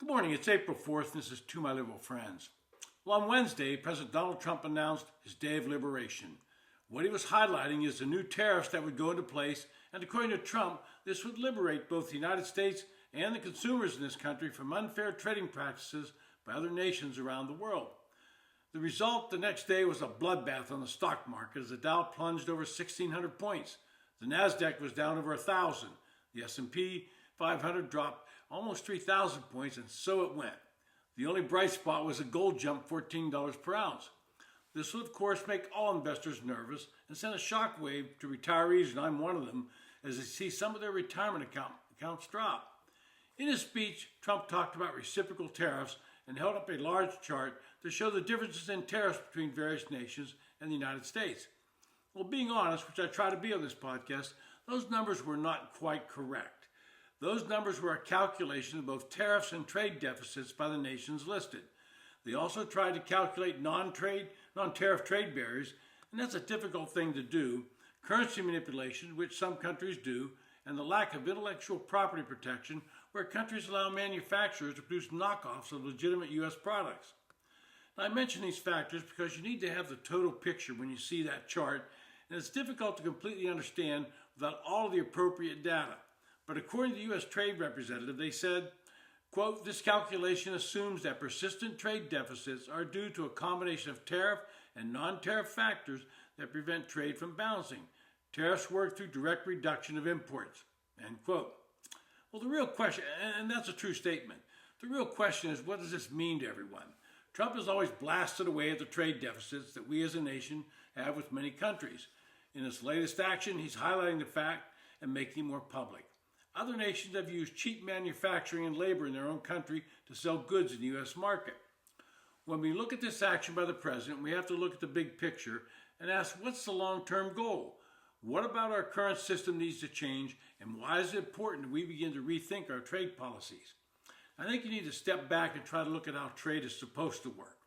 Good morning, it's April 4th, and this is To My Liberal Friends. Well, on Wednesday, President Donald Trump announced his Day of Liberation. What he was highlighting is the new tariffs that would go into place, and according to Trump, this would liberate both the United States and the consumers in this country from unfair trading practices by other nations around the world. The result the next day was a bloodbath on the stock market as the Dow plunged over 1,600 points. The NASDAQ was down over 1,000. The S&P 500 dropped almost 3,000 points, and so it went. The only bright spot was a gold jump $14 per ounce. This will, of course, make all investors nervous and send a shockwave to retirees, and I'm one of them, as they see some of their retirement accounts drop. In his speech, Trump talked about reciprocal tariffs and held up a large chart to show the differences in tariffs between various nations and the United States. Well, being honest, which I try to be on this podcast, those numbers were not quite correct. Those numbers were a calculation of both tariffs and trade deficits by the nations listed. They also tried to calculate non-tariff trade barriers, and that's a difficult thing to do, currency manipulation, which some countries do, and the lack of intellectual property protection, where countries allow manufacturers to produce knockoffs of legitimate U.S. products. Now, I mention these factors because you need to have the total picture when you see that chart, and it's difficult to completely understand without all of the appropriate data. But according to the U.S. Trade Representative, they said, quote, "This calculation assumes that persistent trade deficits are due to a combination of tariff and non-tariff factors that prevent trade from balancing. Tariffs work through direct reduction of imports," end quote. Well, the real question, and that's a true statement, the real question is, what does this mean to everyone? Trump has always blasted away at the trade deficits that we as a nation have with many countries. In his latest action, he's highlighting the fact and making it more public. Other nations have used cheap manufacturing and labor in their own country to sell goods in the U.S. market. When we look at this action by the president, we have to look at the big picture and ask, what's the long-term goal? What about our current system needs to change, and why is it important that we begin to rethink our trade policies? I think you need to step back and try to look at how trade is supposed to work.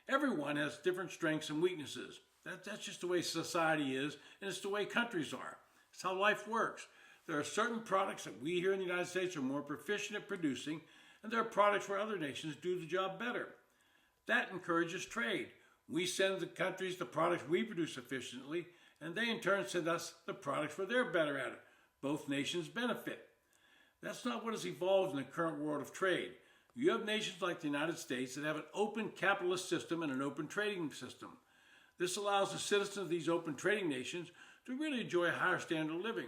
Everyone has different strengths and weaknesses. That's just the way society is, and it's the way countries are. It's how life works. There are certain products that we here in the United States are more proficient at producing, and there are products where other nations do the job better. That encourages trade. We send the countries the products we produce efficiently, and they in turn send us the products where they're better at it. Both nations benefit. That's not what has evolved in the current world of trade. You have nations like the United States that have an open capitalist system and an open trading system. This allows the citizens of these open trading nations to really enjoy a higher standard of living.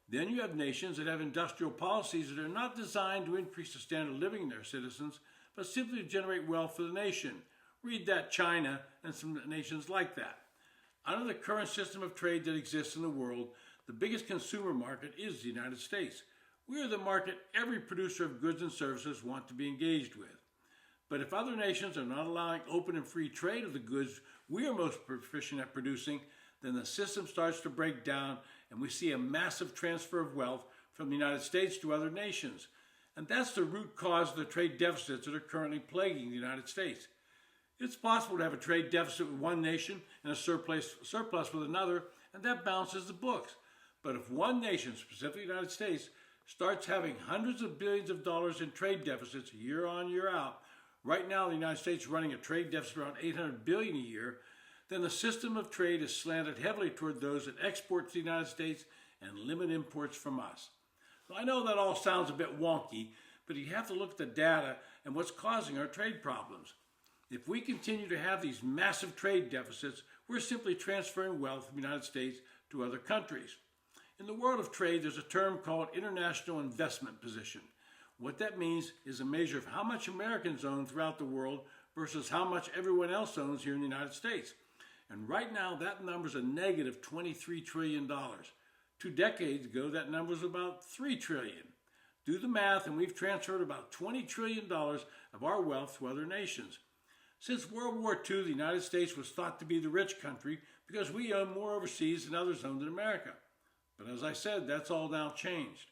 Then you have nations that have industrial policies that are not designed to increase the standard of living of their citizens, but simply to generate wealth for the nation. Read that China and some nations like that. Under the current system of trade that exists in the world, the biggest consumer market is the United States. We are the market every producer of goods and services wants to be engaged with. But if other nations are not allowing open and free trade of the goods we are most proficient at producing, then the system starts to break down, and we see a massive transfer of wealth from the United States to other nations. And that's the root cause of the trade deficits that are currently plaguing the United States. It's possible to have a trade deficit with one nation and a surplus with another, and that balances the books. But if one nation, specifically the United States, starts having hundreds of billions of dollars in trade deficits year on, year out, right now the United States is running a trade deficit around $800 billion a year, then the system of trade is slanted heavily toward those that export to the United States and limit imports from us. So I know that all sounds a bit wonky, but you have to look at the data and what's causing our trade problems. If we continue to have these massive trade deficits, we're simply transferring wealth from the United States to other countries. In the world of trade, there's a term called international investment position. What that means is a measure of how much Americans own throughout the world versus how much everyone else owns here in the United States. And right now, that number is a negative $23 trillion. 2 decades ago, that number was about $3 trillion. Do the math, and we've transferred about $20 trillion of our wealth to other nations. Since World War II, the United States was thought to be the rich country because we own more overseas than others owned in America. But as I said, that's all now changed.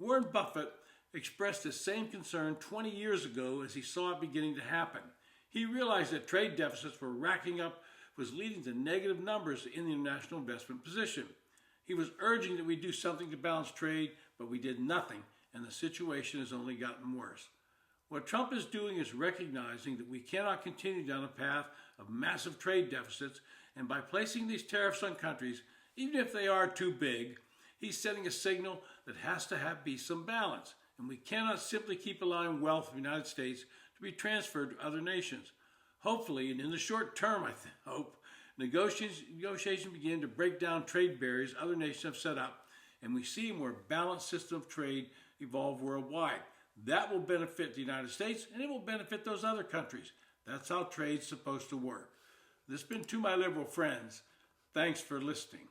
Warren Buffett expressed the same concern 20 years ago as he saw it beginning to happen. He realized that trade deficits were racking up, was leading to negative numbers in the international investment position. He was urging that we do something to balance trade, but we did nothing, and the situation has only gotten worse. What Trump is doing is recognizing that we cannot continue down a path of massive trade deficits, and by placing these tariffs on countries, even if they are too big, he's sending a signal that has to be some balance, and we cannot simply keep allowing wealth of the United States to be transferred to other nations. Hopefully, and in the short term, I hope, negotiations begin to break down trade barriers other nations have set up, and we see a more balanced system of trade evolve worldwide. That will benefit the United States, and it will benefit those other countries. That's how trade's supposed to work. This has been To My Liberal Friends. Thanks for listening.